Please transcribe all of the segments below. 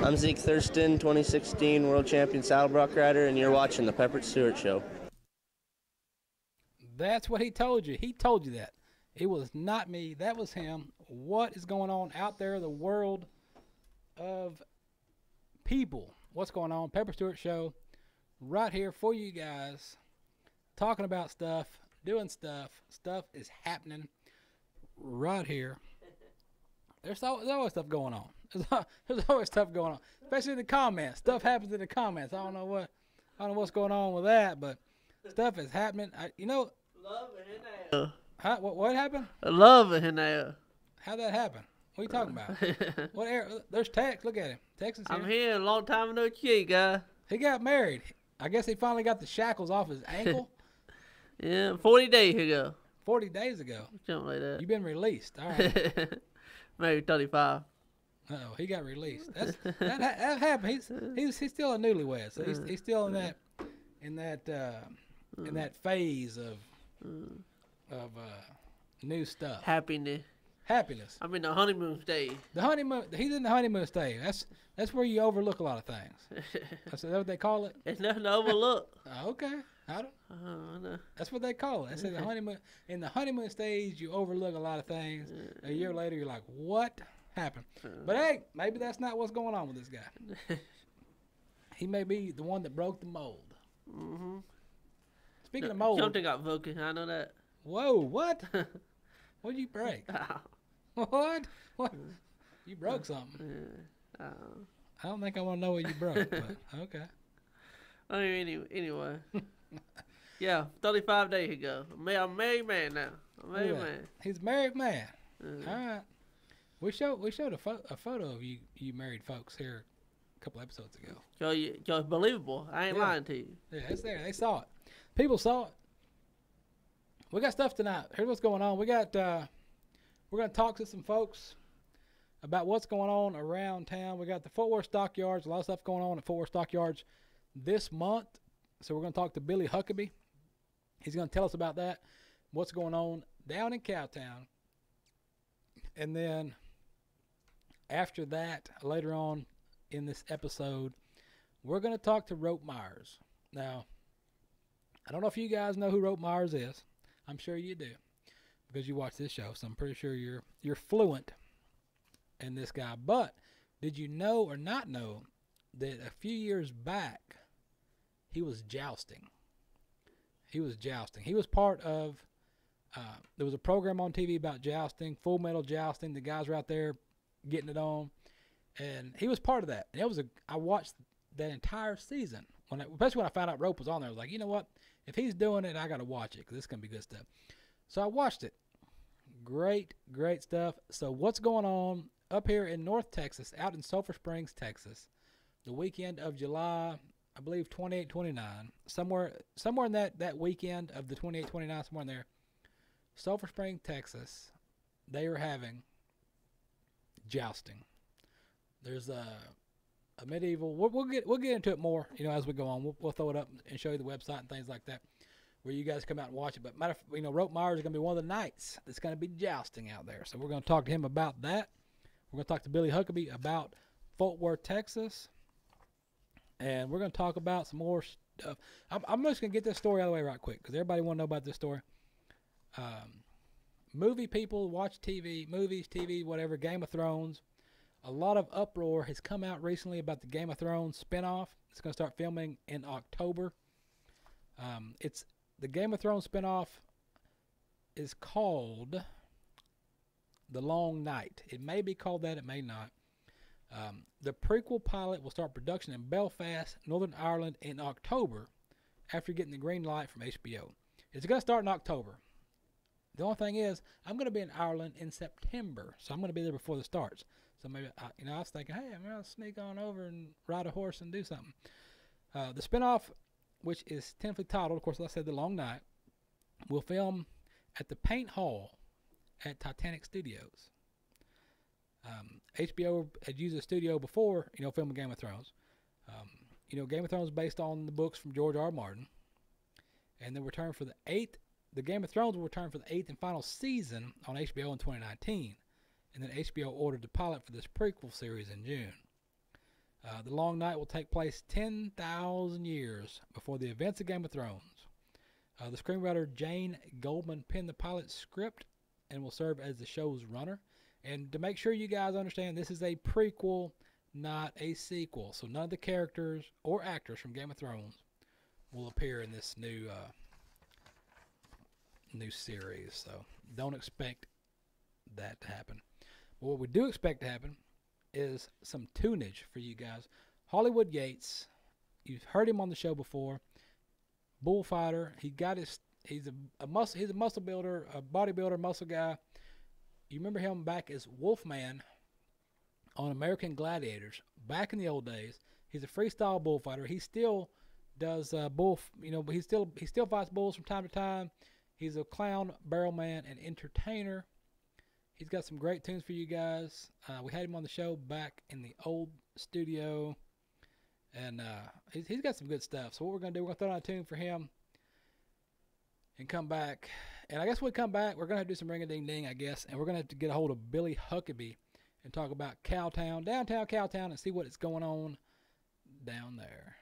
I'm Zeke Thurston, 2016 World Champion Saddlebrock Rider, and you're watching the Pepper Stewart Show. That's what he told you. He told you that. It was not me. That was him. What is going on out there in the world of people? What's going on? Pepper Stewart Show right here for you guys. Talking about stuff, doing stuff. Stuff is happening right here. There's always stuff going on. There's always stuff going on, especially in the comments. Stuff happens in the comments. I don't know what's going on with that, but stuff is happening. Love in there. What happened? Love in there. How'd that happen? What are you talking about? What area? There's Tex. Look at him. Texas here. I'm here a long time no see, guy. He got married. I guess he finally got the shackles off his ankle. Yeah, 40 days ago. 40 days ago. Something like that. You've been released. All right. Maybe 35. Uh-oh, he got released. That happened. He's still a newlywed, so he's still in that phase of new stuff. Happiness. I'm in the honeymoon stage. The honeymoon. He's in the honeymoon stage. That's where you overlook a lot of things. That's what they call it. It's nothing to overlook. Okay. I don't know. That's what they call it. I said the honeymoon. In the honeymoon stage, you overlook a lot of things. A year later, you're like, what happened? But hey, maybe that's not what's going on with this guy. He may be the one that broke the mold. Mm-hmm. Speaking of mold. Something got broken. I know that. Whoa, what? What did you break? What? You broke something. I don't think I want to know what you broke, but okay. Anyway. Yeah, 35 days ago. I'm a married man now. He's a married man. All right. We showed a photo of you married folks here a couple episodes ago. So it's believable. I ain't lying to you. Yeah, it's there. They saw it. People saw it. We got stuff tonight. Here's what's going on. We're going to talk to some folks about what's going on around town. We got the Fort Worth Stockyards. A lot of stuff going on at Fort Worth Stockyards this month. So we're going to talk to Billy Huckaby. He's going to tell us about that, what's going on down in Cowtown. And then after that, later on in this episode, we're going to talk to Rope Myers. Now, I don't know if you guys know who Rope Myers is. I'm sure you do because you watch this show, so I'm pretty sure you're fluent in this guy. But did you know or not know that a few years back he was jousting? He was part of there was a program on TV about jousting, Full Metal Jousting. The guys were out there getting it on, and he was part of that. And I watched that entire season. Especially when I found out Rope was on there, I was like, you know what? If he's doing it, I got to watch it because it's going to be good stuff. So I watched it. Great stuff. So what's going on up here in North Texas, out in Sulphur Springs, Texas, the weekend of July, I believe 28, 29, somewhere in that weekend of the 28, 29, somewhere in there, Sulphur Springs, Texas, they are having jousting. There's a medieval. We'll get into it more, as we go on. We'll throw it up and show you the website and things like that, where you guys come out and watch it. But Rope Myers is going to be one of the nights that's going to be jousting out there. So we're going to talk to him about that. We're going to talk to Billy Huckaby about Fort Worth, Texas, and we're going to talk about some more stuff. I'm just going to get this story out of the way right quick because everybody want to know about this story. Movie people watch movies, TV, whatever. Game of Thrones. A lot of uproar has come out recently about the Game of Thrones spinoff. It's going to start filming in October. It's the Game of Thrones spinoff is called The Long Night. It may be called that. It may not. The prequel pilot will start production in Belfast, Northern Ireland in October after getting the green light from HBO. It's going to start in October. The only thing is, I'm going to be in Ireland in September, so I'm going to be there before it starts. So maybe, I was thinking, hey, I'm going to sneak on over and ride a horse and do something. The spinoff, which is tentatively titled, of course, as I said, The Long Night, will film at the Paint Hall at Titanic Studios. HBO had used a studio before, filming Game of Thrones. Game of Thrones is based on the books from George R. Martin. And the Game of Thrones will return for the 8th and final season on HBO in 2019. And then HBO ordered the pilot for this prequel series in June. The long night will take place 10,000 years before the events of Game of Thrones. The screenwriter Jane Goldman penned the pilot script and will serve as the show's runner. And to make sure you guys understand, this is a prequel, not a sequel. So none of the characters or actors from Game of Thrones will appear in this new series. So don't expect that to happen. But what we do expect to happen is some tunage for you guys. Hollywood Yates, you've heard him on the show before. Bullfighter. He's a muscle builder, a bodybuilder, muscle guy. You remember him back as Wolfman on American Gladiators back in the old days. He's a freestyle bullfighter. He still does he still fights bulls from time to time. He's a clown, barrel man, and entertainer. He's got some great tunes for you guys. We had him on the show back in the old studio, and he's got some good stuff. So what we're going to do, we're going to throw on a tune for him and come back. And I guess when we come back, we're going to have to do some ring-a-ding-ding, I guess, and we're going to have to get a hold of Billy Huckaby and talk about Cowtown, downtown Cowtown, and see what is going on down there.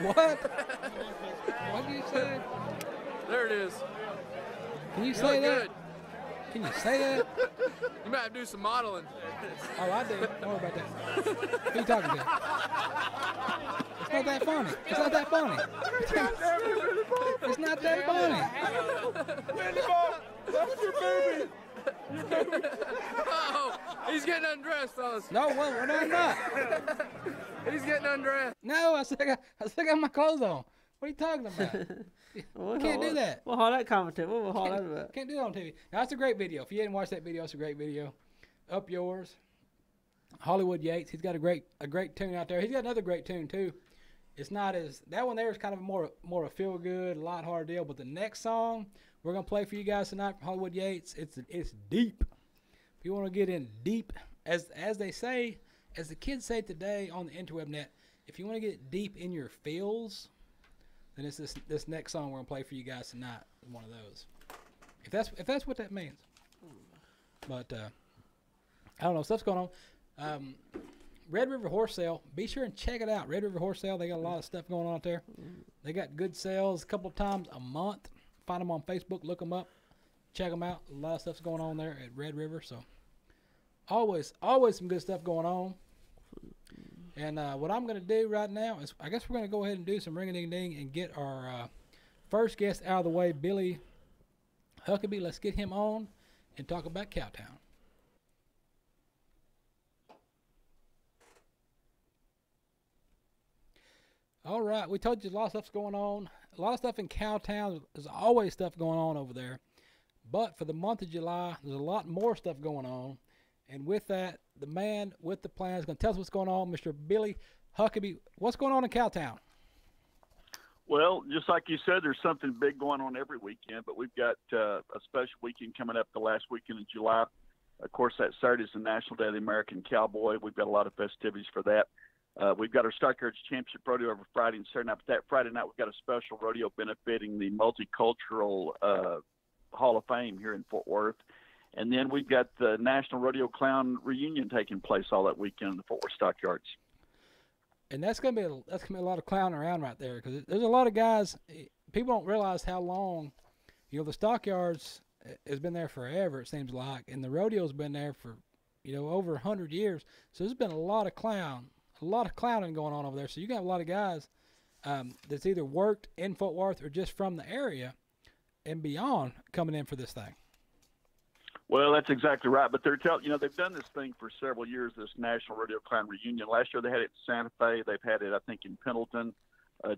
What? What did you say? There it is. Can you say that? Good. Can you say that? You might have to do some modeling. Oh, I do. Don't worry about that. Who you talking to? It's not that funny. It's not that funny. It's not that funny. Wendy Bob, that's your baby. Oh, he's getting undressed, fellas. No, well, I'm not. He's getting undressed. No, I still got my clothes on. What are you talking about? You can't do that. We'll haul that commentary. We'll haul that about. Can't do that on TV. Now, that's a great video. If you didn't watch that video, it's a great video. Up yours. Hollywood Yates. He's got a great tune out there. He's got another great tune too. It's not as that one there is kind of more a feel good, lighthearted deal. But the next song we're gonna play for you guys tonight from Hollywood Yates, it's deep. If you want to get in deep, as they say, as the kids say today on the interweb net, if you want to get deep in your feels, then it's this next song we're gonna play for you guys tonight. One of those. If that's what that means. But I don't know. Stuff's going on. Red River Horse Sale. Be sure and check it out. Red River Horse Sale. They got a lot of stuff going on out there. They got good sales a couple of times a month. Find them on Facebook. Look them up. Check them out. A lot of stuff's going on there at Red River. So always some good stuff going on. And what I'm going to do right now is I guess we're going to go ahead and do some ring-a-ding-ding and get our first guest out of the way, Billy Huckaby. Let's get him on and talk about Cowtown. All right, we told you a lot of stuff's going on. A lot of stuff in Cowtown. There's always stuff going on over there. But for the month of July, there's a lot more stuff going on. And with that, the man with the plan is going to tell us what's going on, Mr. Billy Huckaby. What's going on in Cowtown? Well, just like you said, there's something big going on every weekend, but we've got a special weekend coming up the last weekend of July. Of course, that Saturday is the National Day of the American Cowboy. We've got a lot of festivities for that. We've got our Stockyards Championship Rodeo every Friday and Saturday night. But that Friday night, we've got a special rodeo benefiting the Multicultural Hall of Fame here in Fort Worth. And then we've got the National Rodeo Clown Reunion taking place all that weekend in the Fort Worth Stockyards. And that's gonna be a lot of clowning around right there, because there's a lot of guys. People don't realize how long, the Stockyards has been there forever. It seems like, and the rodeo's been there for, over 100 years. So there's been a lot of clowning going on over there. So you got a lot of guys that's either worked in Fort Worth or just from the area and beyond coming in for this thing. Well, that's exactly right. But they've done this thing for several years, this National Rodeo Clown Reunion. Last year they had it in Santa Fe. They've had it, I think, in Pendleton,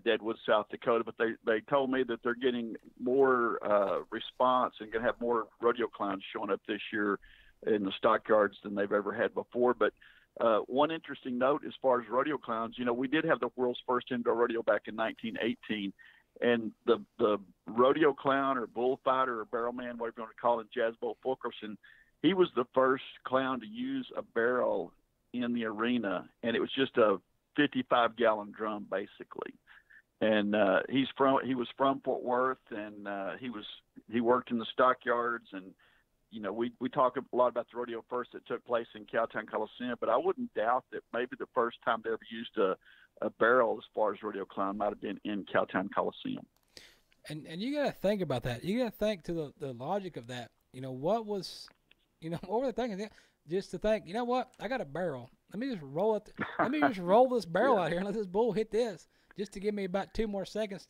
Deadwood, South Dakota. But they told me that they're getting more response and going to have more rodeo clowns showing up this year in the Stockyards than they've ever had before. But one interesting note as far as rodeo clowns, we did have the world's first indoor rodeo back in 1918. And the rodeo clown or bullfighter or barrel man, whatever you want to call him, Jasbo Fulkerson, he was the first clown to use a barrel in the arena, and it was just a 55-gallon drum basically. And he was from Fort Worth, and he worked in the Stockyards, and we talk a lot about the rodeo first that took place in Cowtown Coliseum, but I wouldn't doubt that maybe the first time they ever used a barrel as far as rodeo clown might have been in Cowtown Coliseum. And you got to think about that. You got to think to the logic of that. What were they thinking? Just to think, what? I got a barrel. Let me just roll it. Let me just roll this barrel out here and let this bull hit this, just to give me about 2 more seconds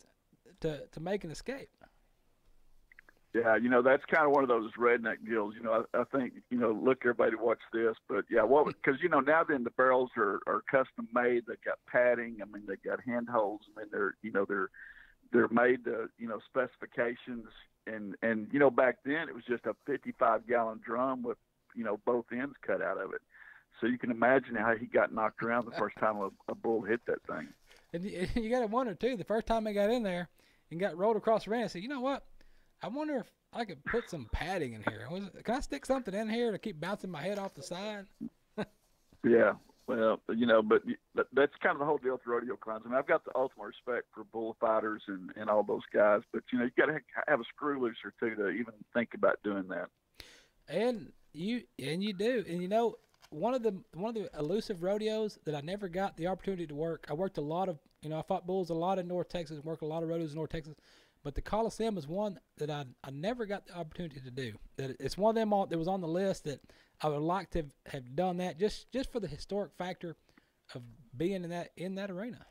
to make an escape. Yeah, that's kind of one of those redneck deals. I think, look, everybody watch this. But, yeah, because, now then the barrels are custom made. They've got padding. I mean, they've got handholds. I mean, they're made to, specifications. And back then it was just a 55-gallon drum with, both ends cut out of it. So you can imagine how he got knocked around the first time a bull hit that thing. And you got to wonder, too, the first time they got in there and got rolled across the ring, I said, you know what? I wonder if I could put some padding in here. Can I stick something in here to keep bouncing my head off the side? Yeah, well, but that's kind of the whole deal with rodeo clowns. I mean, I've got the ultimate respect for bullfighters and all those guys, but you got to have a screw loose or two to even think about doing that. And you do, and one of the elusive rodeos that I never got the opportunity to work. I worked a lot of, I fought bulls a lot in North Texas, worked a lot of rodeos in North Texas. But the Coliseum is one that I never got the opportunity to do. That it's one of them that was on the list that I would like to have done that just for the historic factor of being in that arena.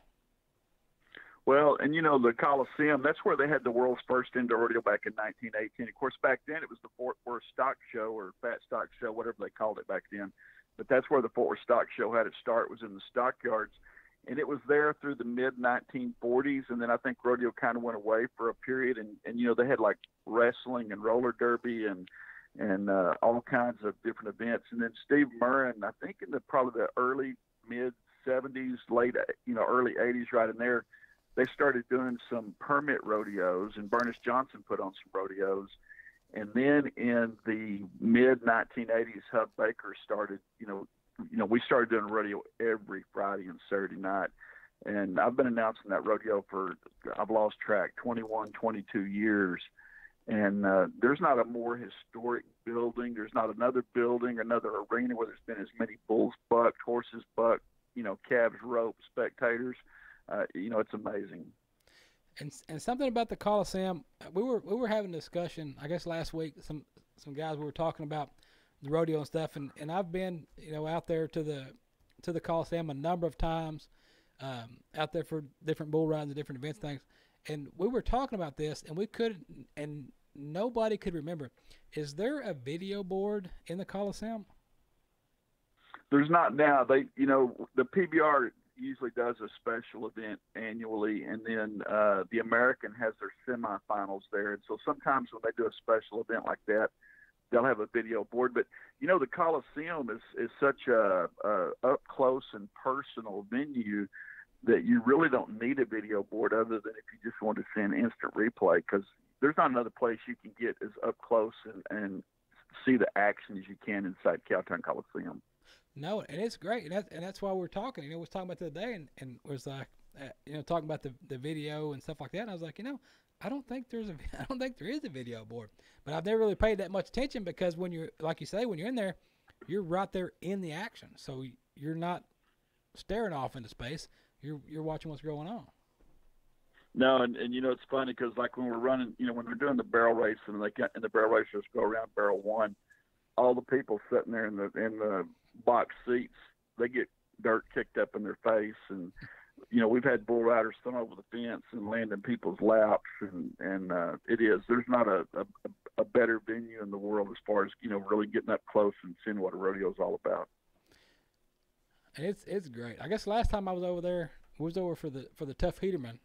Well, and the Coliseum, that's where they had the world's first indoor rodeo back in 1918. Of course, back then it was the Fort Worth Stock Show or Fat Stock Show, whatever they called it back then. But that's where the Fort Worth Stock Show had its start, was in the Stockyards. And it was there through the mid-1940s, and then I think rodeo kind of went away for a period. And they had like wrestling and roller derby and all kinds of different events. And then Steve Murrin, I think in probably the early mid-70s, early 80s, right in there, they started doing some permit rodeos, and Bernice Johnson put on some rodeos. And then in the mid-1980s, Hub Baker started, we started doing rodeo every Friday and Saturday night. And I've been announcing that rodeo for, I've lost track, 21, 22 years. And there's not a more historic building. There's not another building, another arena where there's been as many bulls bucked, horses bucked, calves roped, spectators. It's amazing. And something about the Coliseum, we were having a discussion, I guess last week, some guys we were talking about the rodeo and stuff, and I've been, out there to the Coliseum a number of times, out there for different bull rides and different events things. And we were talking about this, and nobody could remember. Is there a video board in the Coliseum? There's not now. The PBR usually does a special event annually, and then the American has their semifinals there. And so sometimes when they do a special event like that, they'll have a video board. But the Coliseum is such a up close and personal venue that you really don't need a video board, other than if you just want to see an instant replay, because there's not another place you can get as up close and see the action as you can inside Cowtown Coliseum. No, and it's great, and that's why we're talking. We was talking about the other day, and was like, talking about the video and stuff like that. And I was like, I don't think there is a video board, but I've never really paid that much attention, because when you're, like you say, when you're in there, you're right there in the action, so you're not staring off into space. You're watching what's going on. No, and it's funny because like when we're running, when we're doing the barrel race and the barrel racers go around barrel one, all the people sitting there in the box seats, they get dirt kicked up in their face, and we've had bull riders thrown over the fence and land in people's laps, and there's not a better venue in the world as far as really getting up close and seeing what a rodeo is all about. And it's great. I guess last time I was over there, was over for the Tough Heaterman's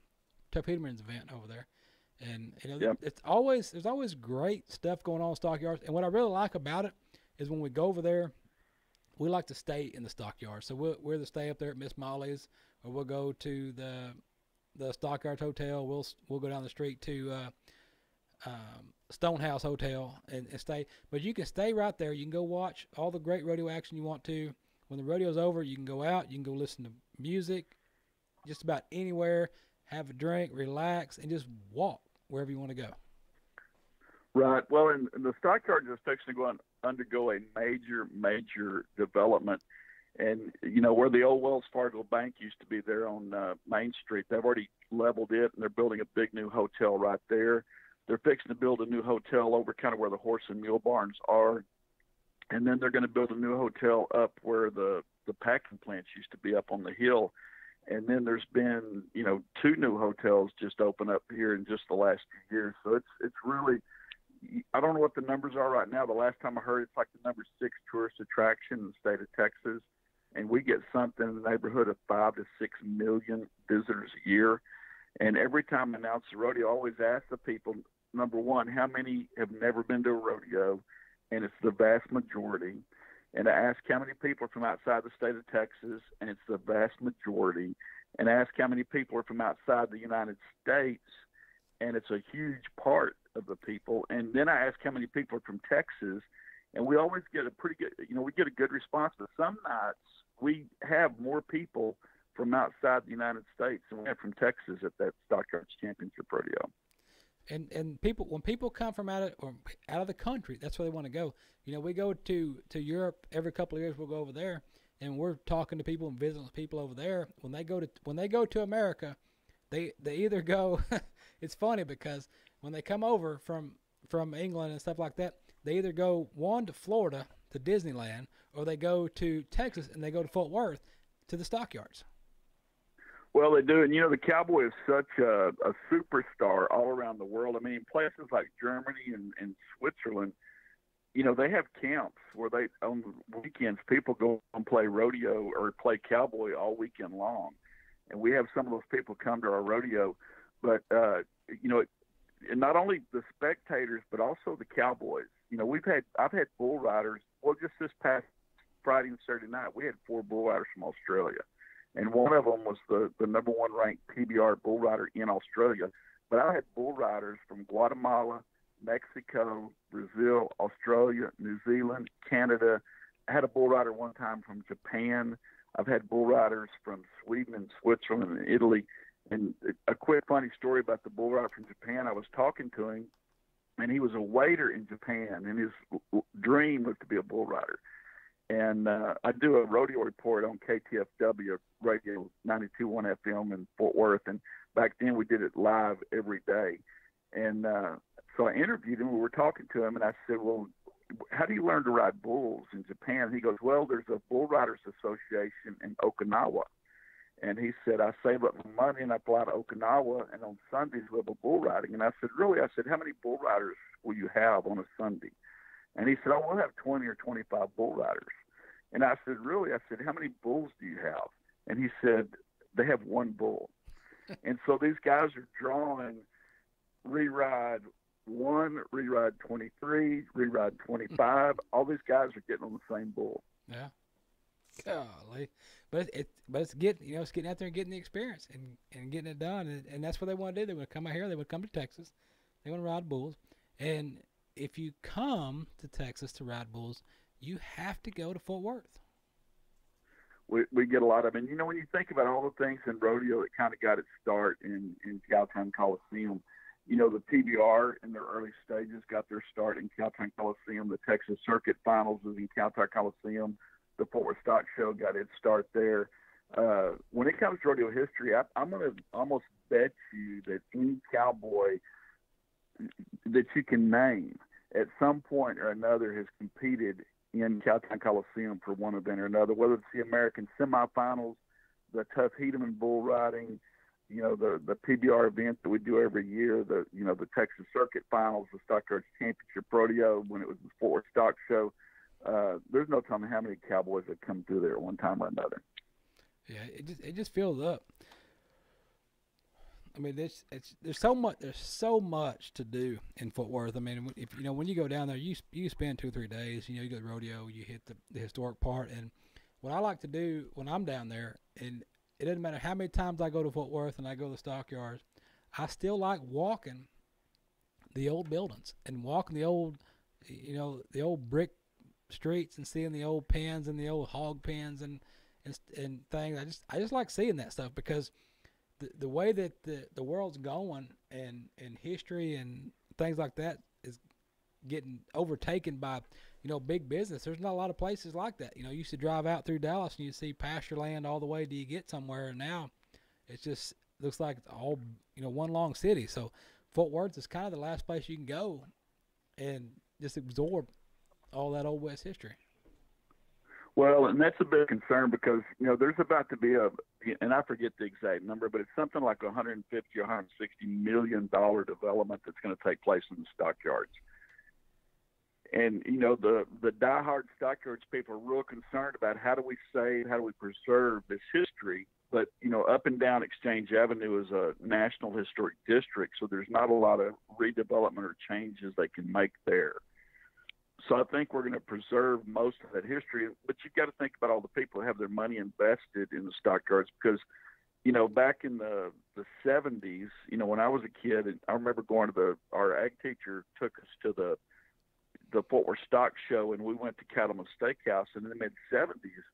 event over there, and Yep. there's always great stuff going on in Stockyards. And what I really like about it is when we go over there, we like to stay in the Stockyards. So we'll either stay up there at Miss Molly's, or we'll go to the Stockyards Hotel. We'll go down the street to Stonehouse Hotel and stay. But you can stay right there. You can go watch all the great rodeo action you want to. When the rodeo's over, you can go out. You can go listen to music, just about anywhere. Have a drink, relax, and just walk wherever you want to go. Right. Well, and the Stockyards is fixing to undergo a major development. And, where the old Wells Fargo Bank used to be there on Main Street, they've already leveled it, and they're building a big new hotel right there. They're fixing to build a new hotel over kind of where the horse and mule barns are. And then they're going to build a new hotel up where the packing plants used to be up on the hill. And then there's been, 2 new hotels just open up here in just the last few years. So it's really, I don't know what the numbers are right now. The last time I heard, it's like the number 6 tourist attraction in the state of Texas. And we get something in the neighborhood of 5 to 6 million visitors a year. And every time I announce the rodeo, I always ask the people, number one, how many have never been to a rodeo? And it's the vast majority. And I ask how many people are from outside the state of Texas, and it's the vast majority. And I ask how many people are from outside the United States, and it's a huge part of the people. And then I ask how many people are from Texas, and we always get a pretty good, we get a good response. But some nights we have more people from outside the United States than we have from Texas at that Stockyards Championship Rodeo. And people, when people come from out of the country, that's where they want to go. We go to Europe every couple of years. We'll go over there, and we're talking to people and visiting with people over there. When they go to America, they either go. It's funny because when they come over from England and stuff like that, they either go to Florida to Disneyland, or they go to Texas and they go to Fort Worth to the Stockyards. Well, they do, and the cowboy is such a superstar all around the world. I mean, places like Germany and Switzerland, they have camps where they on weekends people go and play rodeo or play cowboy all weekend long, and we have some of those people come to our rodeo. But and not only the spectators but also the cowboys. I've had bull riders. Well, just this past Friday and Saturday night, we had 4 bull riders from Australia. And one of them was the number 1 ranked PBR bull rider in Australia. But I had bull riders from Guatemala, Mexico, Brazil, Australia, New Zealand, Canada. I had a bull rider one time from Japan. I've had bull riders from Sweden and Switzerland and Italy. And a quick funny story about the bull rider from Japan, I was talking to him, and he was a waiter in Japan, and his dream was to be a bull rider. And I do a rodeo report on KTFW Radio 92.1 FM in Fort Worth. And back then we did it live every day. And so I interviewed him. We were talking to him, and I said, well, how do you learn to ride bulls in Japan? He goes, well, there's a Bull Riders Association in Okinawa. And he said, I save up my money and I fly to Okinawa, and on Sundays we have a bull riding. And I said, really? I said, how many bull riders will you have on a Sunday? And he said, oh, we'll have 20 or 25 bull riders. And I said, really? I said, how many bulls do you have? And he said, they have 1 bull. And so these guys are drawing re-ride 1, re-ride 23, re-ride 25. All these guys are getting on the same bull. Yeah. Golly. But it's getting it's getting out there and getting the experience and getting it done. And that's what they want to do. They want to come out here. They would come to Texas. They want to ride bulls. And if you come to Texas to ride bulls, you have to go to Fort Worth. We get a lot of, and when you think about all the things in rodeo that kind of got its start in Cowtown Coliseum, the PBR in their early stages got their start in Cowtown Coliseum. The Texas Circuit Finals was in Cowtown Coliseum. The Fort Worth Stock Show got its start there. When it comes to rodeo history, I'm going to almost bet you that any cowboy that you can name at some point or another has competed in Cowtown Coliseum for one event or another, whether it's the American semifinals, the Tough Hedeman bull riding, the PBR event that we do every year, the Texas Circuit Finals, the Stockyards Championship Rodeo when it was the Fort Worth Stock Show. There's no telling how many cowboys that come through there at one time or another. Yeah, it just fills up. I mean, there's so much to do in Fort Worth. I mean, if when you go down there, you spend 2 or 3 days. You go to the rodeo, you hit the historic part, and what I like to do when I'm down there, and it doesn't matter how many times I go to Fort Worth and I go to the Stockyards, I still like walking the old buildings and walking the old, the old brick streets and seeing the old pens and the old hog pens and things. I just like seeing that stuff because the way that the world's going and history and things like that is getting overtaken by big business. There's not a lot of places like that. You used to drive out through Dallas and you see pasture land all the way till you get somewhere, and now it just looks like it's all one long city. So Fort Worth is kind of the last place you can go and just absorb all that old West history. Well, and that's a big concern because, there's about to be and I forget the exact number, but it's something like $150 or $160 million development that's going to take place in the stockyards. And, the diehard stockyards people are real concerned about how do we preserve this history. But, up and down Exchange Avenue is a national historic district, so there's not a lot of redevelopment or changes they can make there. So I think we're going to preserve most of that history, but you've got to think about all the people who have their money invested in the stockyards because, back in the 70s, when I was a kid, and I remember going to our ag teacher took us to the Fort Worth Stock Show, and we went to Cattleman's Steakhouse, and in the mid-70s,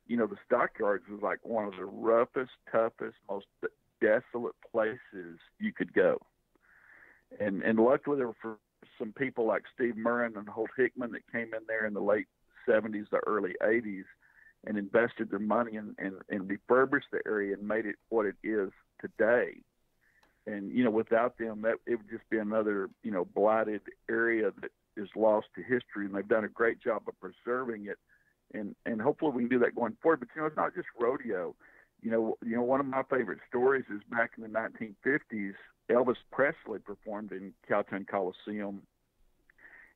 the stockyards was like one of the roughest, toughest, most desolate places you could go. And luckily there were some people like Steve Murrin and Holt Hickman that came in there in the late 70s, the early 80s, and invested their money and refurbished the area and made it what it is today. And, without them, that it would just be another, blighted area that is lost to history. And they've done a great job of preserving it. And hopefully we can do that going forward. But, it's not just rodeo. One of my favorite stories is back in the 1950s. Elvis Presley performed in Cowtown Coliseum,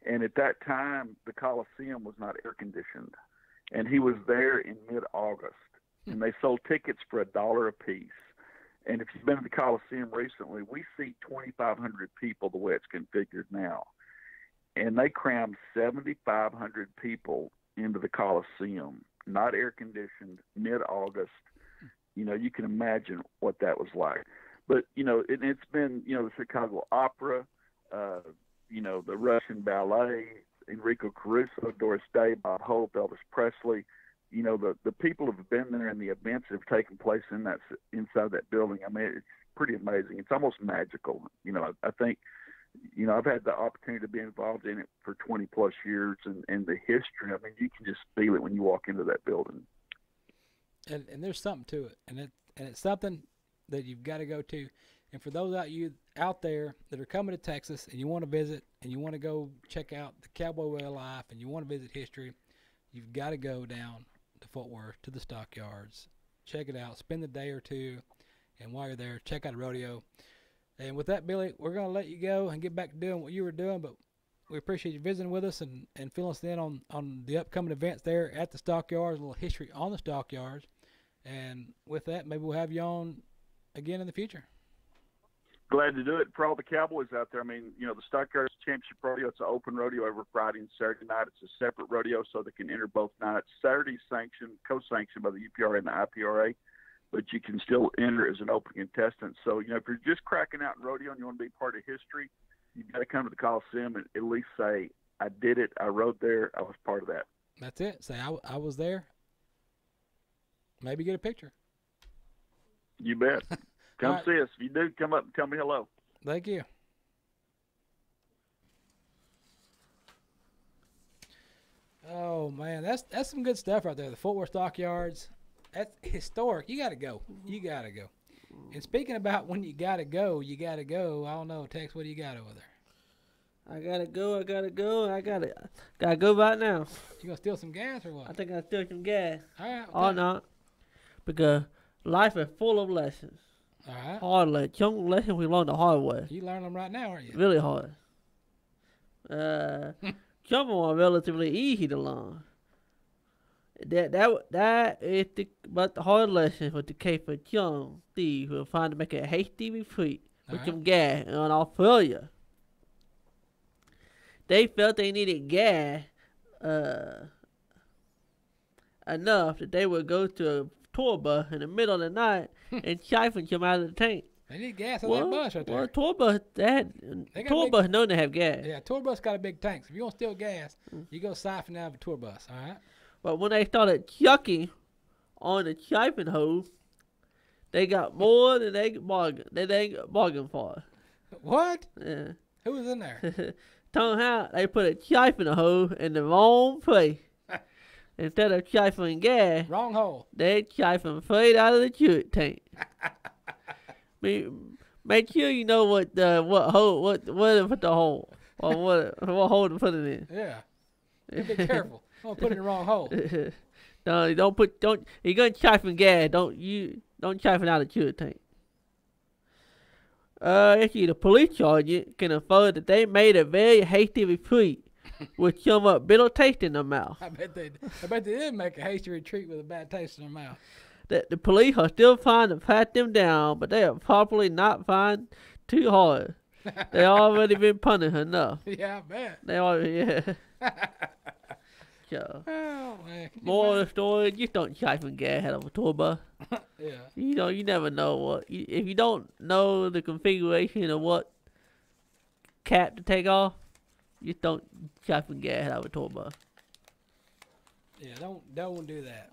and at that time the Coliseum was not air conditioned, and he was there in mid-August, and they sold tickets for $1 a piece. And if you've been to the Coliseum recently, we seat 2,500 people the way it's configured now, and they crammed 7,500 people into the Coliseum, not air conditioned, mid-August. You can imagine what that was like. But, it's been, the Chicago Opera, the Russian Ballet, Enrico Caruso, Doris Day, Bob Hope, Elvis Presley. The people have been there and the events that have taken place inside that building. I mean, it's pretty amazing. It's almost magical. I think, I've had the opportunity to be involved in it for 20-plus years, and the history, I mean, you can just feel it when you walk into that building. And there's something to it, and it's something that you've got to go to. And for those out there that are coming to Texas and you want to visit and you want to go check out the cowboy way of life and you want to visit history, you've got to go down to Fort Worth to the Stockyards, check it out, spend the day or two, and while you're there, check out the rodeo. And with that, Billy, we're going to let you go and get back to doing what you were doing, but we appreciate you visiting with us and filling us in on the upcoming events there at the Stockyards, a little history on the Stockyards. And with that, maybe we'll have you on again in the future. Glad to do it. For all the cowboys out there, I mean, the Stockyards Championship Rodeo, it's an open rodeo every Friday and Saturday night. It's a separate rodeo, so they can enter both nights. Saturday's co-sanctioned by the UPRA and the IPRA, but you can still enter as an open contestant. So, if you're just cracking out in rodeo and you want to be part of history, you've got to come to the Coliseum and at least say, I did it, I rode there, I was part of that. That's it. Say, I was there. Maybe get a picture. You bet. Come right. see us. If you do, come up and tell me hello. Thank you. Oh, man, that's some good stuff right there. The Fort Worth Stockyards. That's historic. You got to go. You got to go. And speaking about when you got to go, I don't know, Tex, what do you got over there? I gotta go. Gotta go right now. You gonna steal some gas or what? I think I steal some gas. All right. Or not. Because life is full of lessons. All right. Hard lessons. Some lessons we learn the hard way. You learn them right now, aren't you? Really hard. Some of them are relatively easy to learn. That is but the hard lesson was the case for young thieves who are trying to make a hasty retreat with some gas in Australia. They felt they needed gas enough that they would go to a tour bus in the middle of the night and siphon some out of the tank. They need gas on that bus right there. Well, tour bus known to have gas. Yeah, tour bus got a big tank. So if you want to steal gas, you go siphon out of a tour bus, all right? But when they started chucking on the siphon hose, they got more than they bargained for. What? Yeah. Who was in there? Turns out they put a siphon hose in the wrong place. Instead of siphoning gas, Wrong hole. they siphon straight out of the chute tank. Make sure you know what hole to put the hole, or what hole to put it in. Yeah. You be careful. Don't put it in the wrong hole. No, you're gonna siphon gas. Don't siphon out of the chute tank. Actually, the police sergeant can infer that they made a very hasty retreat with some bitter taste in their mouth. I bet they did make a hasty retreat with a bad taste in their mouth. That the police are still trying to pat them down, but they are probably not trying too hard. They already been punished enough. Yeah, I bet. They already, yeah. So, more of the story, just don't siphon gas out of a tour bus. Yeah. You never know if you don't know the configuration of what cap to take off, just don't siphon gas out of a tour bus. Yeah, don't do that.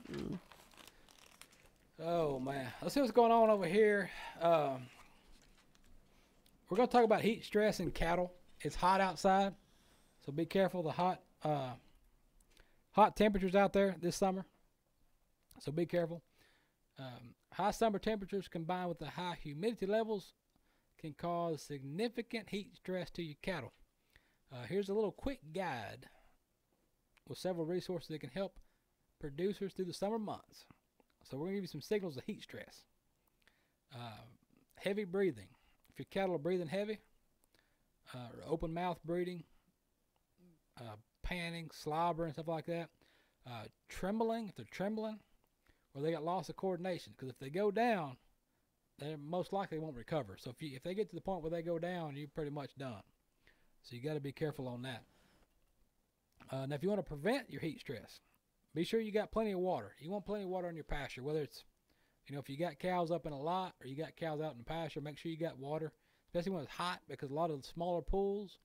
Oh man, let's see what's going on over here. We're gonna talk about heat stress in cattle. It's hot outside, so be careful of the hot temperatures out there this summer. So be careful. High summer temperatures combined with the high humidity levels can cause significant heat stress to your cattle. Here's a little quick guide with several resources that can help producers through the summer months. So we're going to give you some signals of heat stress. Heavy breathing. If your cattle are breathing heavy, open mouth breathing, panting, slobbering, stuff like that. Trembling, if they're trembling, or they got loss of coordination. Because if they go down, they most likely won't recover. So if they get to the point where they go down, you're pretty much done. So you got to be careful on that. Now, if you want to prevent your heat stress, be sure you got plenty of water. You want plenty of water on your pasture, whether it's, if you got cows up in a lot or you got cows out in the pasture, make sure you got water, especially when it's hot, because a lot of the smaller pools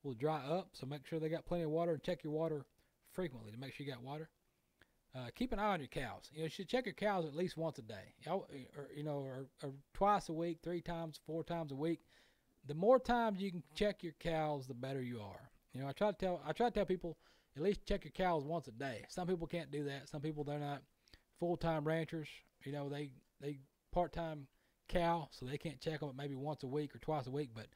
will dry up. So make sure they got plenty of water, and check your water frequently to make sure you got water. Keep an eye on your cows. You should check your cows at least once a day, or twice a week, 3 times, 4 times a week. The more times you can check your cows, the better you are. I try to tell people at least check your cows once a day. Some people can't do that. Some people, they're not full-time ranchers. They part-time cow, so they can't check them maybe once a week or twice a week. But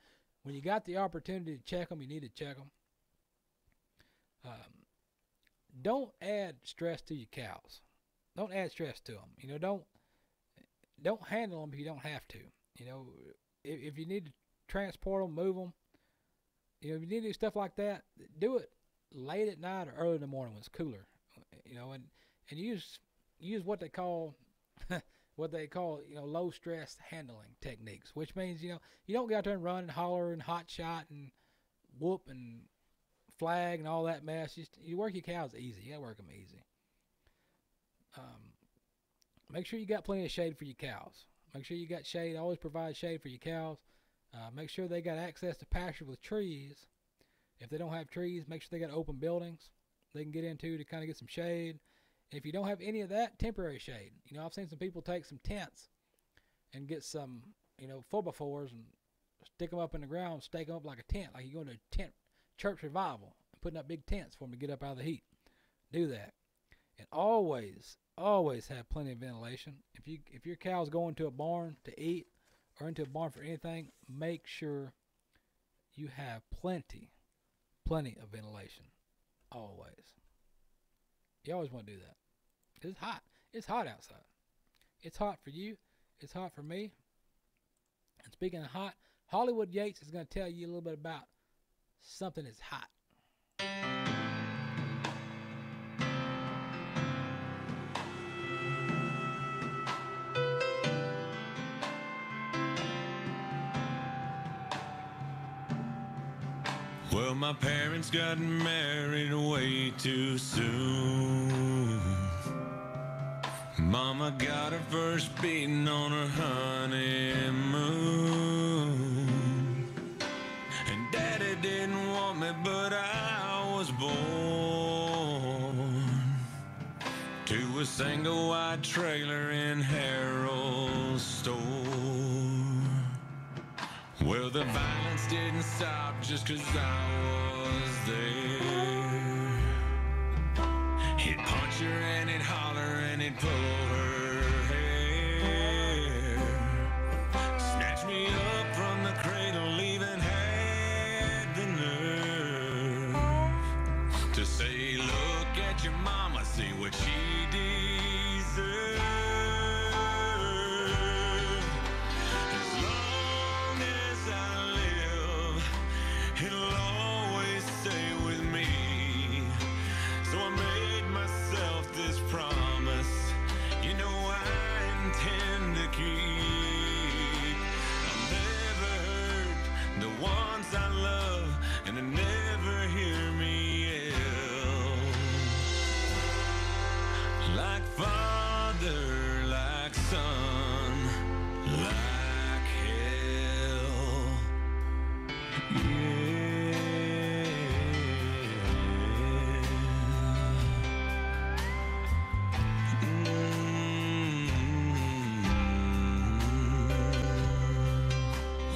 when you got the opportunity to check them, you need to check them. Don't add stress to your cows. Don't add stress to them. Don't handle them if you don't have to. If you need to transport them, move them, if you need to do stuff like that, do it late at night or early in the morning when it's cooler. And use what they call low stress handling techniques, which means you don't get out there and run and holler and hot shot and whoop and flag and all that mess. You work your cows easy. You gotta work them easy. Make sure you got plenty of shade for your cows. Make sure you got shade. Always provide shade for your cows. Make sure they got access to pasture with trees. If they don't have trees, make sure they got open buildings they can get into to kind of get some shade. If you don't have any of that, temporary shade. I've seen some people take some tents and get some, 4x4s and stick them up in the ground, stake them up like a tent, like you go to a tent church revival and putting up big tents for them to get up out of the heat. Do that. And always have plenty of ventilation. If your cow's going to a barn to eat or into a barn for anything, make sure you have plenty of ventilation. Always. You always want to do that. It's hot. It's hot outside. It's hot for you. It's hot for me. And speaking of hot, Hollywood Yates is going to tell you a little bit about something that's hot. Well, my parents got married way too soon. Mama got her first beating on her honeymoon. And Daddy didn't want me, but I was born to a single wide trailer in Harold's store. Well, the violence didn't stop just 'cause I was there. He'd punch her and he'd holler and he'd pull her hair. Snatch me up from the cradle, even had the nerve to say, look at your mama, see what she deserves. It'll always stay with me. So I made myself this promise, I intend to keep. I'll never hurt the ones I love, and I never hear me yell. Like father, like son, like hell. Yeah.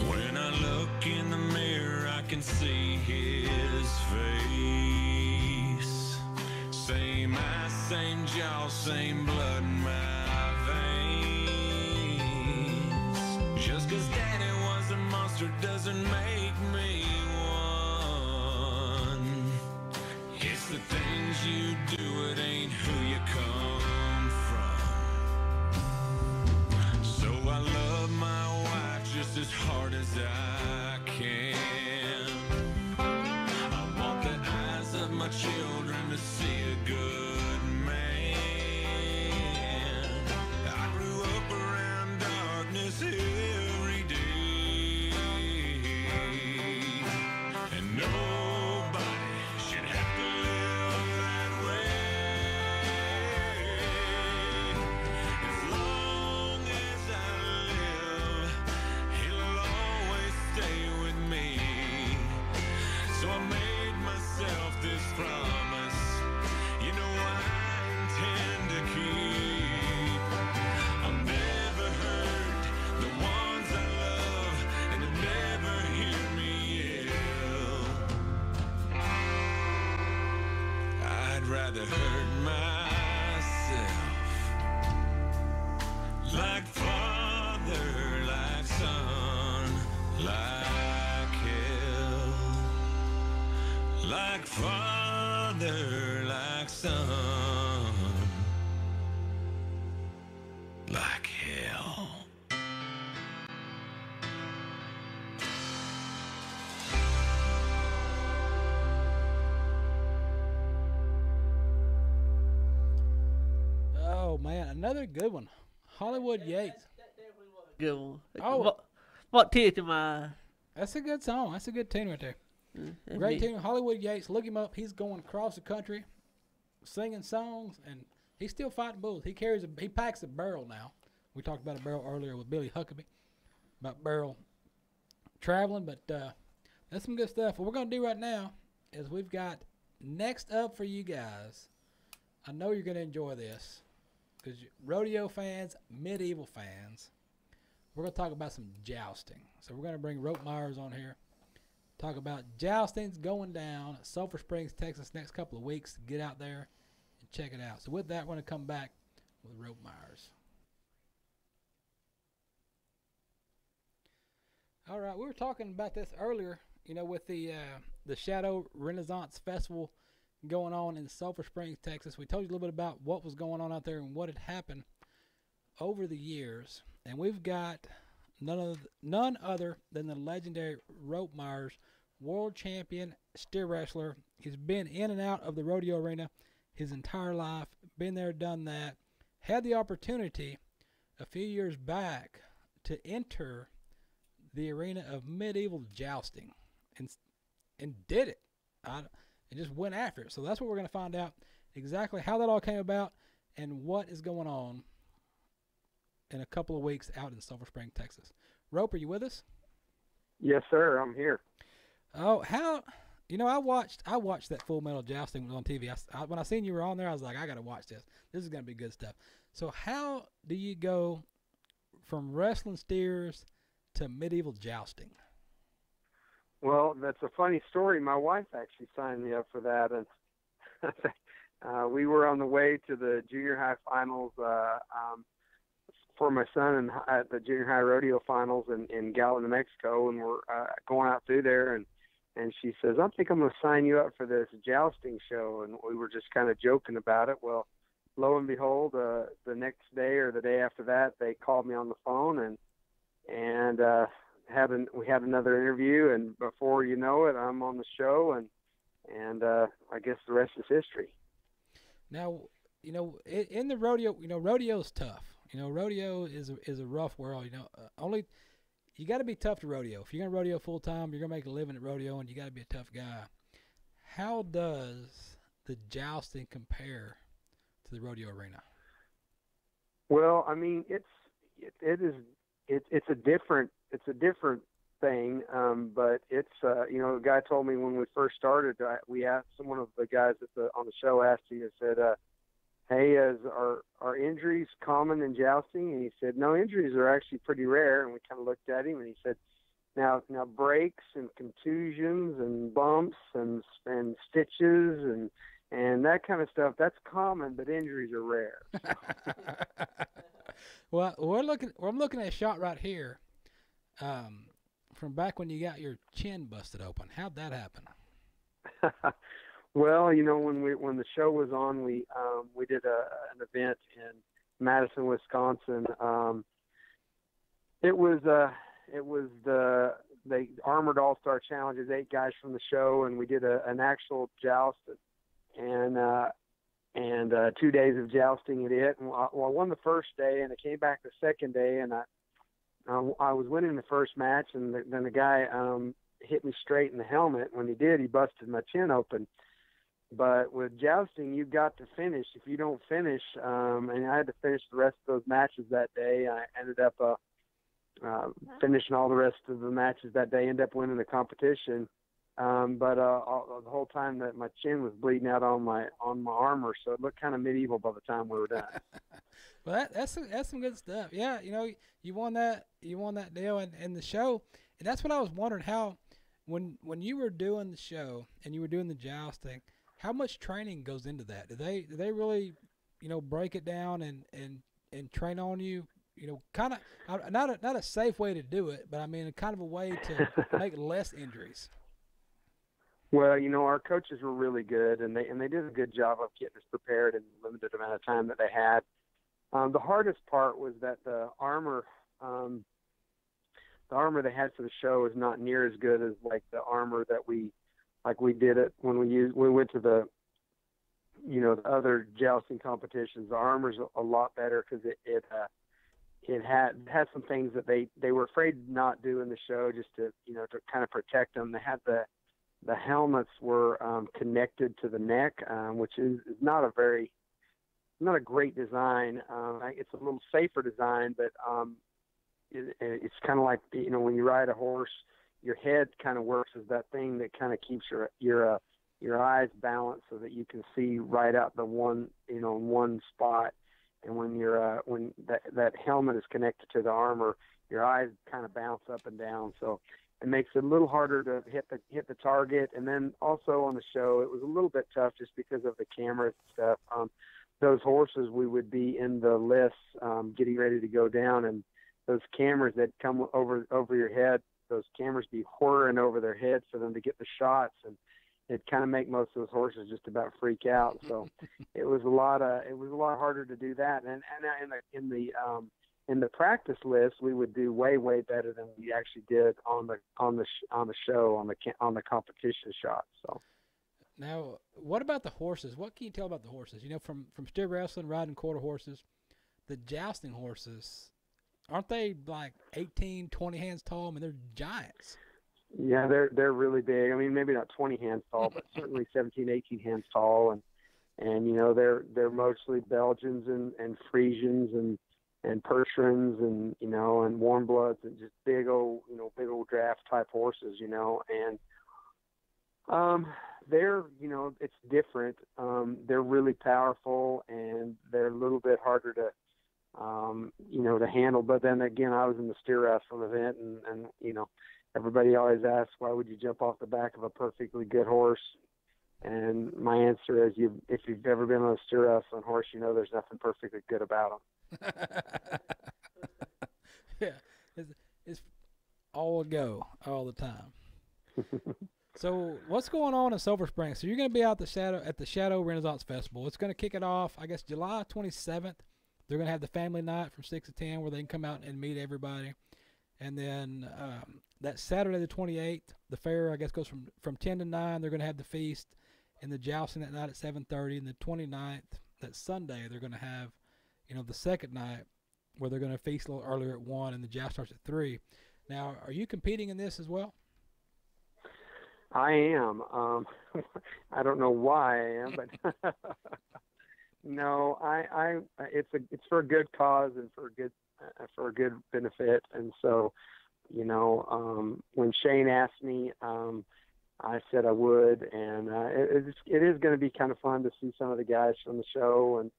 When I look in the mirror, I can see his face. Same eyes, same jaw, same blood in my veins. Just 'cause Daddy was a monster doesn't make me one. It's the things you do, it ain't who you come from. like hell. Oh man, another good one. Hollywood Yates. Good one. Oh. What tear to my eye. That's a good song. That's a good tune right there. Mm, Great tune. Hollywood Yates. Look him up. He's going across the country, singing songs, and he's still fighting bulls. He packs a barrel now. We talked about a barrel earlier with Billy Huckaby about barrel traveling, but that's some good stuff. What we're gonna do right now is we've got next up for you guys. I know you're gonna enjoy this because rodeo fans, medieval fans. We're going to talk about some jousting. So we're going to bring Rope Myers on here. Talk about jousting's going down at Sulphur Springs, Texas next couple of weeks. Get out there and check it out. So with that, we're going to come back with Rope Myers. All right, we were talking about this earlier, with the Shadow Renaissance Festival going on in Sulphur Springs, Texas. We told you a little bit about what was going on out there and what had happened over the years. And we've got none other than the legendary Rope Myers, world champion steer wrestler. He's been in and out of the rodeo arena his entire life, been there, done that. Had the opportunity a few years back to enter the arena of medieval jousting and did it. And just went after it. So that's what we're going to find out, exactly how that all came about and what is going on in a couple of weeks out in Sulphur Springs, Texas. Rope, are you with us? Yes, sir. I'm here. Oh, how? I watched that Full Metal Jousting on TV. When I seen you were on there, I was like, I got to watch this. This is going to be good stuff. So how do you go from wrestling steers to medieval jousting? Well, that's a funny story. My wife actually signed me up for that, and we were on the way to the junior high finals for my son at the junior high rodeo finals in Gallup, New Mexico, and we're going out through there, and she says, I think I'm going to sign you up for this jousting show, and we were just kind of joking about it. Well, lo and behold, the next day or the day after that, they called me on the phone, and we had another interview, and before you know it, I'm on the show, and I guess the rest is history. Now, in the rodeo, rodeo's tough. Rodeo is a rough world. Only you got to be tough to rodeo. If you're gonna rodeo full time, you're gonna make a living at rodeo, and you got to be a tough guy. How does the jousting compare to the rodeo arena? Well, I mean, it's a different thing, but it's a guy told me when we first started, we asked one of the guys on the show asked me and said, hey, are injuries common in jousting? And he said, no, injuries are actually pretty rare. And we kind of looked at him, and he said, now breaks and contusions and bumps and stitches and that kind of stuff, that's common, but injuries are rare. Well, I'm looking at a shot right here from back when you got your chin busted open. How'd that happen? Well, when the show was on, we did an event in Madison, Wisconsin. It was the Armored All-Star Challenge. There's 8 guys from the show, and we did an actual joust and 2 days of jousting at it. And I won the first day, and I came back the second day, and I was winning the first match, and then the guy hit me straight in the helmet. When he did, he busted my chin open. But with jousting, you've got to finish. If you don't finish, and I had to finish the rest of those matches that day, I ended up finishing all the rest of the matches that day, ended up winning the competition. But the whole time that my chin was bleeding out on my armor, so it looked kind of medieval by the time we were done. Well, that's some good stuff. Yeah, you won that deal and the show, and that's what I was wondering, how when you were doing the show and you were doing the jousting, how much training goes into that? Do they really, break it down and train on you? Kind of not a safe way to do it, but I mean kind of a way to make less injuries. Well, our coaches were really good, and they did a good job of getting us prepared in the limited amount of time that they had. The hardest part was that the armor they had for the show is not near as good as like the armor that we did it when we went to the the other jousting competitions. The armor's a lot better because it had some things that they were afraid to not do in the show just to to kind of protect them. They had the helmets were connected to the neck, which is not a great design. It's a little safer design, but it's kind of like when you ride a horse, your head kind of works as that thing that kind of keeps your eyes balanced so that you can see right out the one in one spot. And when when that helmet is connected to the armor, your eyes kind of bounce up and down. So it makes it a little harder to hit the target. And then also on the show, it was a little bit tough just because of the cameras and stuff. Those horses, we would be in the lists getting ready to go down, and those cameras that come over your head, those cameras be whirring over their heads for them to get the shots, and it kind of make most of those horses just about freak out. So it was a lot harder to do that. And in the practice list, we would do way better than we actually did on the show on the competition shots. So. Now, what about the horses? What can you tell about the horses? From steer wrestling, riding quarter horses, the jousting horses, aren't they like 18, 20 hands tall? I mean, they're giants. Yeah, they're really big. I mean, maybe not 20 hands tall, but certainly 17, 18 hands tall. And they're mostly Belgians and Friesians and Persians and and warm bloods and just big old draft type horses. And they're it's different. They're really powerful, and they're a little bit harder to to handle. But then again, I was in the steer wrestling event, and everybody always asks, why would you jump off the back of a perfectly good horse? And my answer is, if you've ever been on a steer wrestling horse, there's nothing perfectly good about them. Yeah, it's all a go all the time. So what's going on in Silver Spring? So you're going to be out at the Shadow Renaissance Festival. It's going to kick it off, I guess, July 27th. They're going to have the family night from 6 to 10 where they can come out and meet everybody. And then that Saturday the 28th, the fair, I guess, goes from 10 to 9. They're going to have the feast and the jousting that night at 7:30. And the 29th, that Sunday, they're going to have, the second night where they're going to feast a little earlier at 1 and the joust starts at 3. Now, are you competing in this as well? I am. I don't know why I am, but no, it's for a good cause and for a good benefit. And so, when Shane asked me, I said I would, and it is going to be kind of fun to see some of the guys from the show and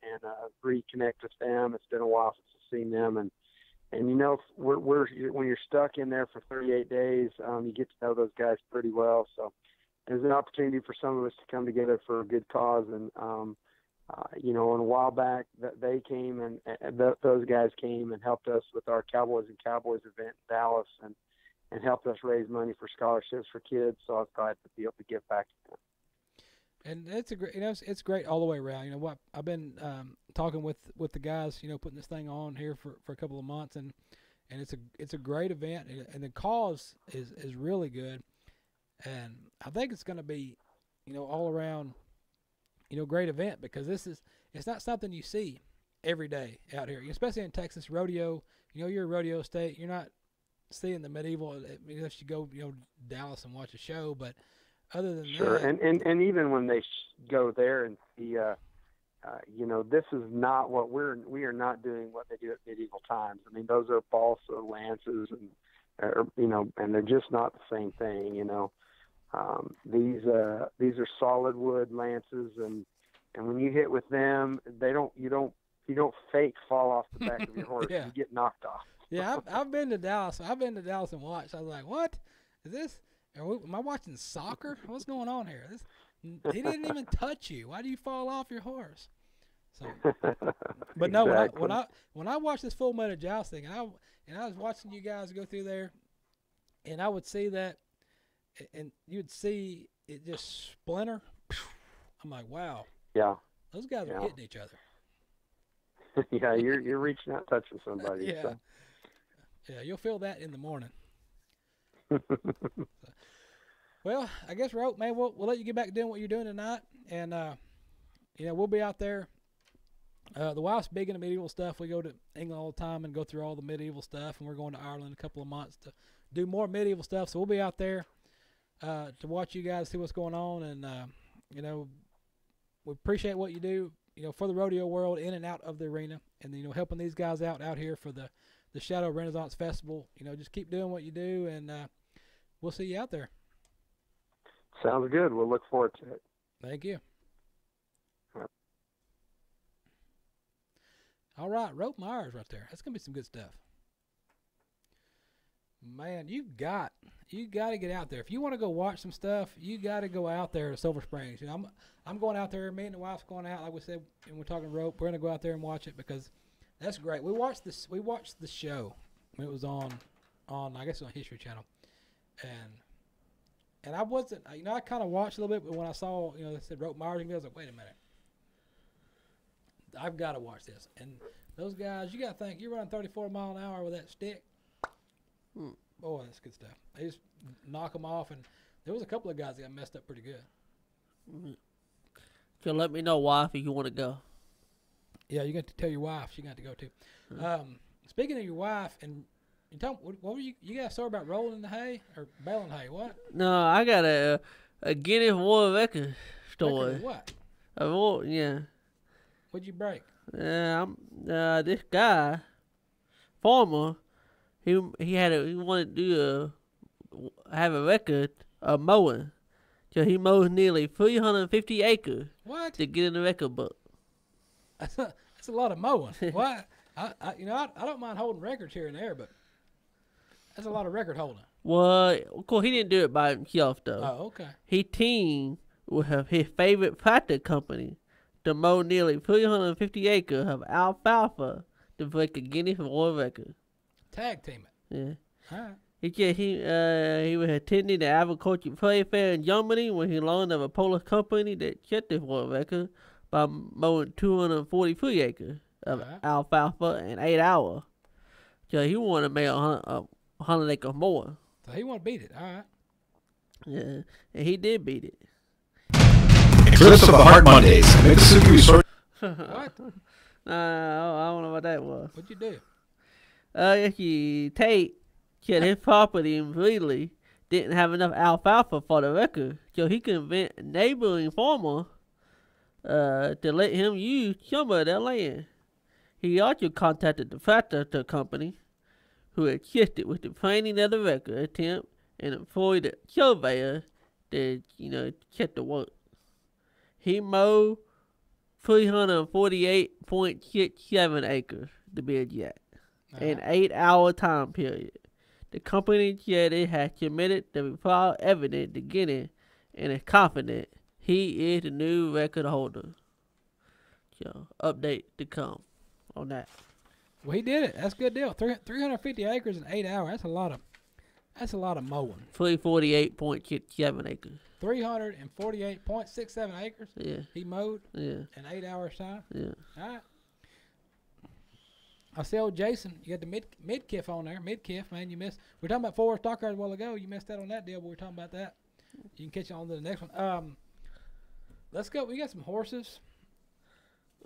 reconnect with them. It's been a while since I've seen them, and we're when you're stuck in there for 38 days, you get to know those guys pretty well. So there's an opportunity for some of us to come together for a good cause. And and a while back that they came and those guys came and helped us with our Cowboys and Cowboys event in Dallas and helped us raise money for scholarships for kids. So I was glad to be able to give back to them. And it's a great, it's great all the way around. What I've been talking with the guys, putting this thing on here for a couple of months, and it's a great event, and the cause is really good, and I think it's going to be, all around, great event because it's not something you see every day out here, especially in Texas rodeo. You're a rodeo state. You're not seeing the medieval unless you go, Dallas and watch a show, but. Other than sure, that, and even when they go there and see, this is not what we are not doing what they do at medieval times. I mean, those are balsa lances, and they're just not the same thing. These are solid wood lances, and when you hit with them, you don't fake fall off the back of your horse. Yeah. You get knocked off. Yeah, I've been to Dallas. I've been to Dallas and watched. I was like, what is this? Am I watching soccer? What's going on here? He didn't even touch you. Why do you fall off your horse? So, but no, exactly. when I watched this full metal jousting, and I was watching you guys go through there, and I would see that, and you'd see it just splinter. I'm like, wow. Yeah. Those guys are hitting each other. Yeah, you're reaching out, touching somebody. Yeah. So. Yeah, you'll feel that in the morning. Well, I guess, Rope, man, we'll let you get back to doing what you're doing tonight. And, we'll be out there. The wife's big into medieval stuff. We go to England all the time and go through all the medieval stuff. And we're going to Ireland in a couple of months to do more medieval stuff. So we'll be out there to watch you guys, see what's going on. And, we appreciate what you do, for the rodeo world in and out of the arena. And, helping these guys out here for the Shadow Renaissance Festival. Just keep doing what you do, and we'll see you out there. Sounds good. We'll look forward to it. Thank you. All right, Rope Myers right there. That's going to be some good stuff. Man, you got to get out there. If you want to go watch some stuff, you got to go out there to Silver Springs. I'm going out there. Me and the wife's going out, like we said, and we're talking rope. We're going to go out there and watch it because that's great. We watched the show when it was on I guess on History Channel, and I wasn't, I kind of watched a little bit, but when I saw, they said Rope Myers, I was like, wait a minute, I've got to watch this. And those guys, you got to think, you're running 34 mile an hour with that stick. Boy, that's good stuff. They just knock them off, and there was a couple of guys that got messed up pretty good. So let me know, wife, if you want to go. Yeah, you got to tell your wife she got to go too. Speaking of your wife, and you tell what were you got a story about rolling in the hay or baling hay? What? No, I got a Guinness World Record story. What? Yeah. What'd you break? This guy, farmer, he wanted to have a record of mowing, so he mows nearly 350 acres. What? To get in the record book. That's a lot of mowing. What? I don't mind holding records here and there, but that's a lot of record holding. Well, of course, he didn't do it by himself, though. Oh, okay. He teamed with his favorite tractor company to mow nearly 350 acres of alfalfa to break a Guinness World Record. Tag team it. Yeah. All right. He was attending the agriculture trade fair in Germany when he learned of a Polish company that set this world record by mowing 243 acres of alfalfa in 8 hours. So he wanted to make 100 acres more. So he wanted to beat it. All right. Yeah, and he did beat it. Eclipse of the Heart Mondays. Mississippi Resort. What? I don't know what that was. What'd you do? Tate said his property in Greeley didn't have enough alfalfa for the record, so he convinced a neighboring farmer to let him use some of their land. He also contacted the tractor company, who assisted with the planning of the record attempt and employed a surveyor to, check the work. He mowed 348.67 acres, to be exact, in 8 hour time period. The company said it has submitted the required evidence to Guinness and is confident he is the new record holder. So, update to come on that. Well, he did it. That's a good deal. 350 acres in 8 hours. That's a lot of mowing. 348.67 acres. 348.67 acres? Yeah. He mowed? Yeah. In 8 hours time? Yeah. All right. I see old Jason. You got the mid-kiff on there. Mid-kiff, man. You missed. We were talking about 4 Stockyards a while ago. You missed that on that deal, but we were talking about that. You can catch on to the next one. Let's go. We got some horses.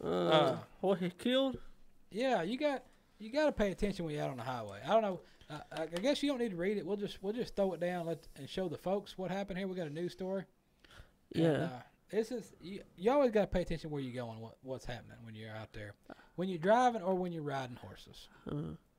Horses killed? Yeah, you got to pay attention when you're out on the highway. I don't know. I guess you don't need to read it. We'll just throw it down and show the folks what happened here. We got a news story. Yeah. And, this is you always got to pay attention where you're going, what's happening when you're out there, when you're driving or when you're riding horses.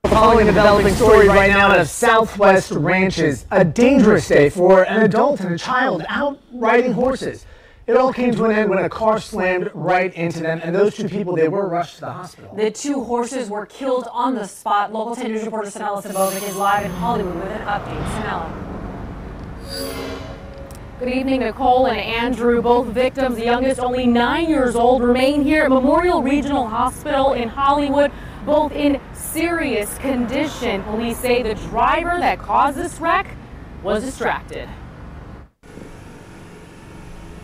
Following a developing story right now out of Southwest Ranches, a dangerous day for an adult and a child out riding horses. It all came to an end when a car slammed right into them, and those 2 people, they were rushed to the hospital. The 2 horses were killed on the spot. Local 10 News reporter Sanella Savovic is live in Hollywood with an update. Sanella. Good evening, Nicole and Andrew. Both victims, the youngest only 9 years old, remain here at Memorial Regional Hospital in Hollywood, both in serious condition. Police say the driver that caused this wreck was distracted.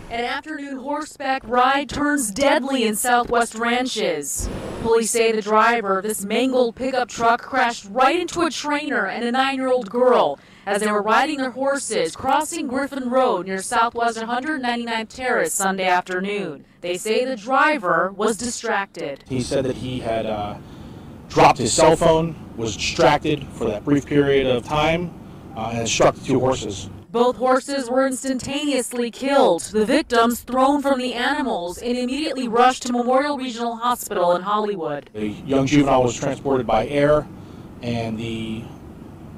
An afternoon horseback ride turns deadly in Southwest Ranches. Police say the driver of this mangled pickup truck crashed right into a trainer and a 9-year-old girl as they were riding their horses crossing Griffin Road near Southwest 199th Terrace Sunday afternoon. They say the driver was distracted. He said that he had dropped his cell phone, was distracted for that brief period of time, and struck the two horses. Both horses were instantaneously killed. The victims thrown from the animals and immediately rushed to Memorial Regional Hospital in Hollywood. The young juvenile was transported by air, and the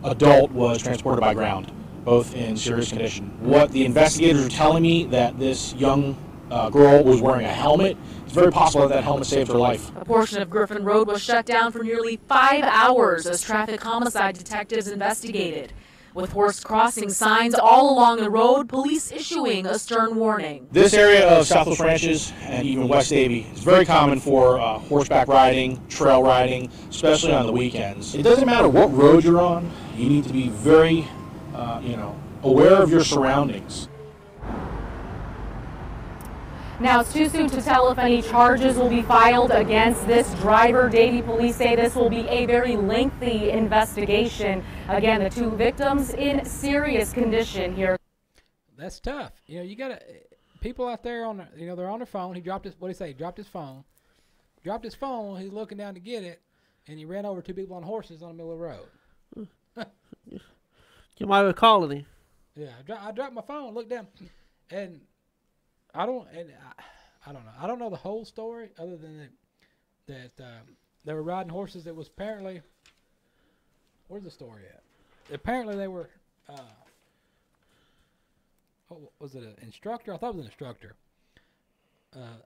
adult was transported by ground, both in serious condition. What the investigators are telling me, that this young girl was wearing a helmet. It's very possible that that helmet saved her life. A portion of Griffin Road was shut down for nearly 5 hours as traffic homicide detectives investigated. With horse crossing signs all along the road, police issuing a stern warning. This area of Southwest Ranches and even West Davie is very common for horseback riding, trail riding, especially on the weekends. It doesn't matter what road you're on, you need to be very, aware of your surroundings. Now, it's too soon to tell if any charges will be filed against this driver. Davie police say this will be a very lengthy investigation. Again, the two victims in serious condition here. That's tough. You got people out there on, they're on their phone. He dropped his, what did he say? He dropped his phone. Dropped his phone. He's looking down to get it, and he ran over two people on horses on the middle of the road. You might be calling him. Yeah, I dropped my phone, looked down, and I don't know. I don't know the whole story other than that they were riding horses that was apparently, where's the story at? Apparently they were, what was it, an instructor? I thought it was an instructor.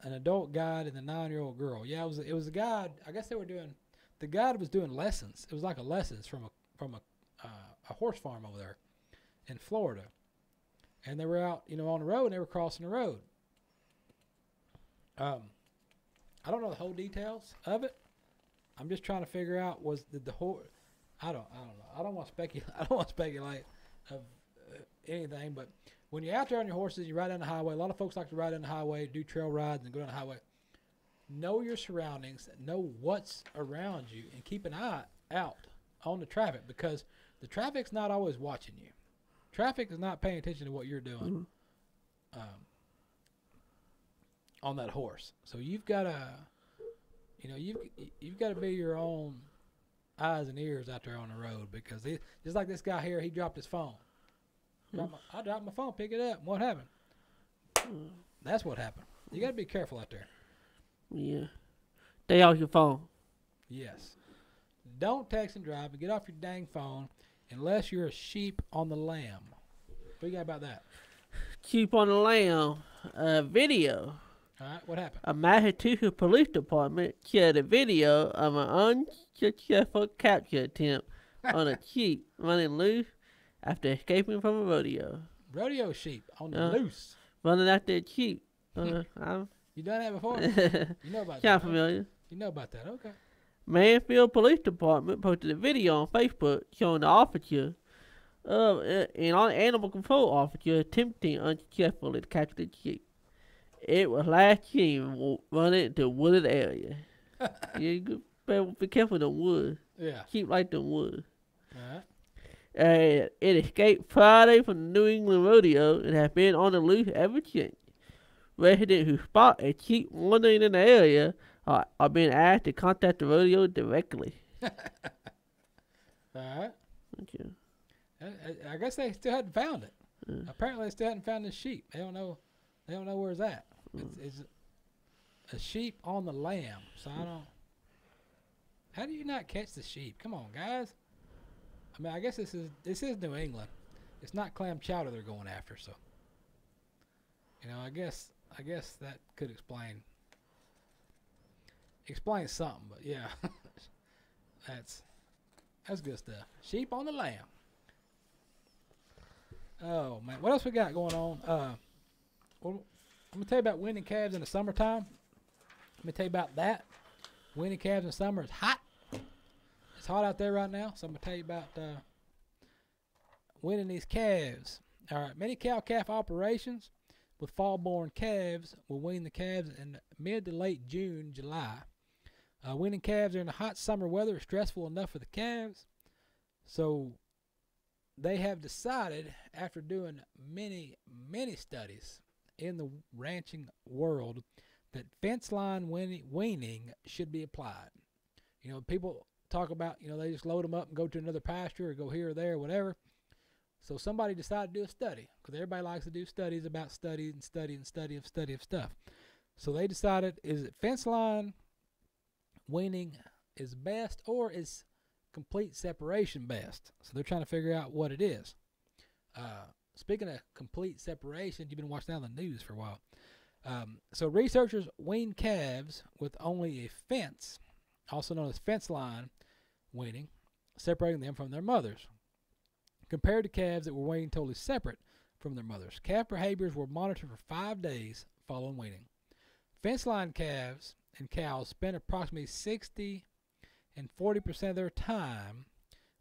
An adult guide and a 9-year-old girl. Yeah, it was a guide. I guess the guide was doing lessons. It was like a lessons from a horse farm over there in Florida. And they were out, on the road, and they were crossing the road. I don't know the whole details of it. I'm just trying to figure out did the horse. I don't know. I don't want to speculate. I don't want to speculate of anything. But when you're out there on your horses, you ride down the highway. A lot of folks like to ride down the highway, do trail rides, and go down the highway. Know your surroundings. Know what's around you, and keep an eye out on the traffic, because the traffic's not always watching you. Traffic is not paying attention to what you're doing. On that horse. So you've got to, you've got to be your own eyes and ears out there on the road, because just like this guy here, he dropped his phone. I dropped my phone, pick it up. What happened? That's what happened. You got to be careful out there. Yeah. Stay off your phone. Yes. Don't text and drive, and get off your dang phone unless you're a sheep on the lamb. What you got about that? Sheep on the lamb. Video. All right, what happened? A Massachusetts police department shared a video of an unsuccessful capture attempt on a sheep running loose after escaping from a rodeo. Rodeo sheep on the loose. Running after a sheep. You done that before? You know about that? Kind of familiar. You know about that, okay. Mansfield Police Department posted a video on Facebook showing the officer an animal control officer attempting unsuccessfully to capture the sheep. It was last seen running into a wooded area. You be careful of the wood. Yeah. Sheep like the wood. Alright. It escaped Friday from the New England Rodeo and has been on the loose ever since. Residents who spot a sheep wandering in the area are being asked to contact the rodeo directly. Alright. Okay. I guess they still hadn't found it. Apparently they still hadn't found this sheep. They don't know where it's at. It's a sheep on the lamb. So I don't. How do you not catch the sheep? Come on, guys. I mean, I guess this is New England. It's not clam chowder they're going after, so I guess that could explain something. But yeah, that's good stuff. Sheep on the lamb. Oh man, what else we got going on? Well, I'm gonna tell you about winning calves in the summertime. Let me tell you about that. Winning calves in the summer is hot. It's hot out there right now, so I'm gonna tell you about winning these calves. All right, many cow-calf operations with fall-born calves will wean the calves in mid to late June, July. Weaning calves during the hot summer weather is stressful enough for the calves. So they have decided, after doing many, many studies in the ranching world, that fence line weaning should be applied. People talk about, they just load them up and go to another pasture or go here or there or whatever. So somebody decided to do a study, because everybody likes to do studies about study of stuff. So they decided, is it fence line weaning is best, or is complete separation best? So they're trying to figure out what it is. Speaking of complete separation, you've been watching down the news for a while. So researchers wean calves with only a fence, also known as fence line weaning, separating them from their mothers, compared to calves that were weaned totally separate from their mothers. Calf behaviors were monitored for 5 days following weaning. Fence line calves and cows spend approximately 60 and 40% of their time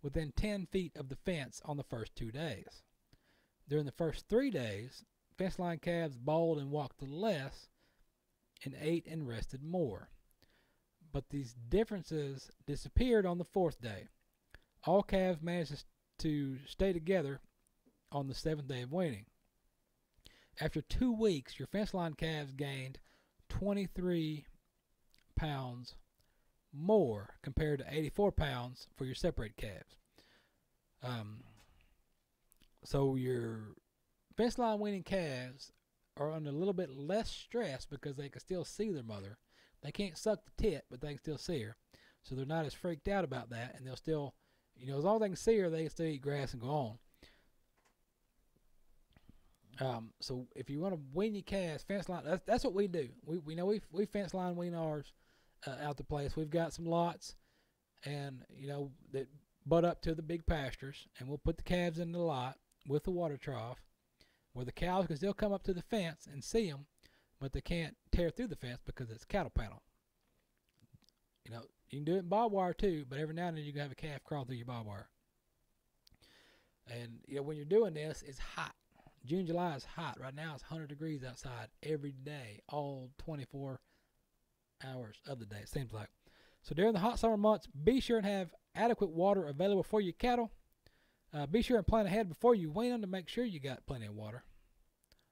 within 10 feet of the fence on the first 2 days. During the first 3 days, fence line calves bawled and walked less and ate and rested more. But these differences disappeared on the 4th day. All calves managed to stay together on the 7th day of weaning. After 2 weeks, your fence line calves gained 23 pounds more compared to 84 pounds for your separated calves. So your fence line weaning calves are under a little bit less stress because they can still see their mother. They can't suck the tit, but they can still see her. So they're not as freaked out about that, and they'll still, as long as they can see her, they can still eat grass and go on. So if you want to wean your calves, fence line, that's what we do. We fence line wean ours out the place. We've got some lots, and that butt up to the big pastures, and we'll put the calves in the lot with the water trough, where the cows can still come up to the fence and see them, but they can't tear through the fence because it's cattle panel. You can do it in barbed wire too, but every now and then you can have a calf crawl through your barbed wire. And when you're doing this, it's hot. June, July is hot. Right now it's 100 degrees outside every day, all 24 hours of the day, it seems like. So during the hot summer months, be sure and have adequate water available for your cattle. Be sure and plan ahead before you wean them to make sure you got plenty of water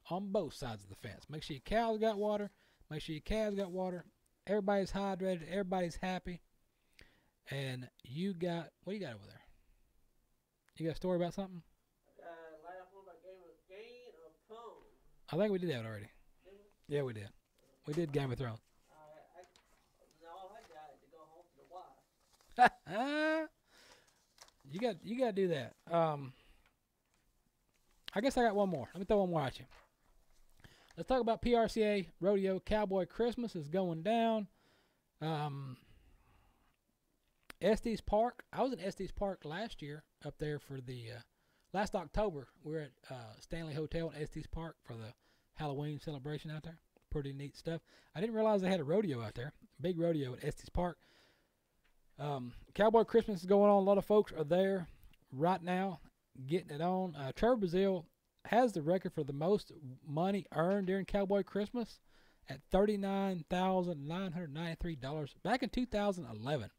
on both sides of the fence. Make sure your cows got water. Make sure your calves got water. Everybody's hydrated. Everybody's happy. And what do you got over there? You got a story about something? Last one about Game of Thrones. I think we did that already. Yeah, we did. We did Game of Thrones. I got to go home to the wife. You got to do that. I guess I got one more. Let me throw one more at you. Let's talk about PRCA Rodeo. Cowboy Christmas is going down. Estes Park. I was in Estes Park last year up there for the last October. We were at Stanley Hotel in Estes Park for the Halloween celebration out there. Pretty neat stuff. I didn't realize they had a rodeo out there. Big rodeo at Estes Park. Cowboy Christmas is going on. A lot of folks are there right now getting it on. Trevor Brazil has the record for the most money earned during Cowboy Christmas at $39,993 back in 2011.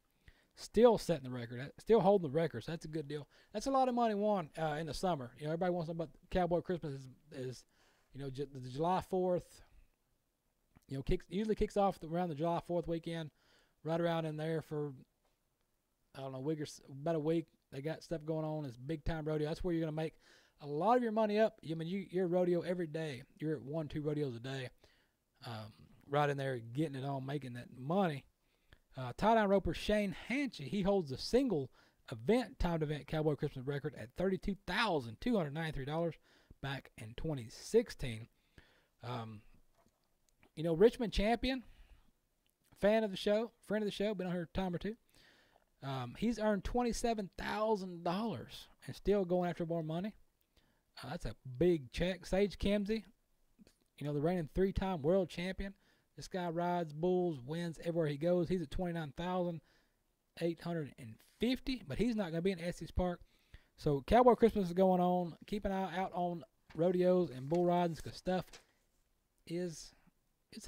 Still setting the record, still holding the record, so that's a good deal. That's a lot of money won in the summer. Everybody wants to know about Cowboy Christmas is the July 4th, usually kicks off around the July 4th weekend, right around in there for, I don't know, about a week. They got stuff going on. It's big time rodeo. That's where you're going to make a lot of your money up. You're rodeo every day. You're at 1-2 rodeos a day, right in there getting it on, making that money. Tie-down roper Shane Hanchy, he holds the single timed event Cowboy Christmas record at $32,293 back in 2016. Richmond champion, friend of the show, been on here a time or two. He's earned $27,000 and still going after more money. That's a big check. Sage Kemsey, the reigning 3-time world champion. This guy rides bulls, wins everywhere he goes. He's at $29,850, but he's not going to be in Estes Park. So Cowboy Christmas is going on. Keep an eye out on rodeos and bull ridings because stuff it's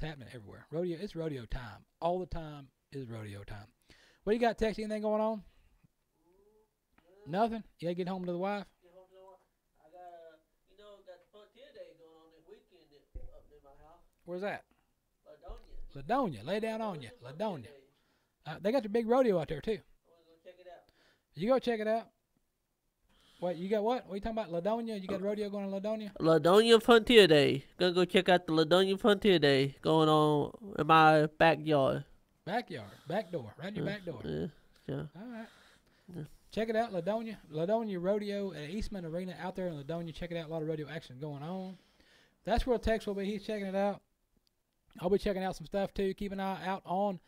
happening everywhere. It's rodeo time all the time, is rodeo time. What you got, Tex? Anything going on? Nothing? You gotta get home to the wife? I got got the Frontier Day going on this weekend up near my house. Where's that? Ladonia. Ladonia. Lay down on you. Ladonia. They got the big rodeo out there, too. I want to go check it out. You go check it out. Wait, you got what? What are you talking about? Ladonia? You got a rodeo going on Ladonia? Ladonia Frontier Day. Gonna go check out the Ladonia Frontier Day going on in my backyard. Backyard. Back door. Right in your back door. Yeah. All right. Check it out, Ladonia. Ladonia Rodeo at Eastman Arena out there in Ladonia. Check it out. A lot of rodeo action going on. That's where Tex will be. He's checking it out. I'll be checking out some stuff, too. Keep an eye out on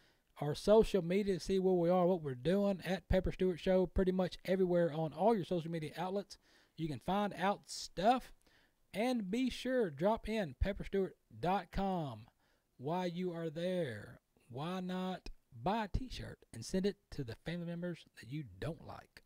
our social media to see where we are, what we're doing at Pepper Stewart Show. Pretty much everywhere on all your social media outlets. You can find out stuff. And be sure, drop in pepperstewart.com while you are there. Why not buy a t-shirt and send it to the family members that you don't like?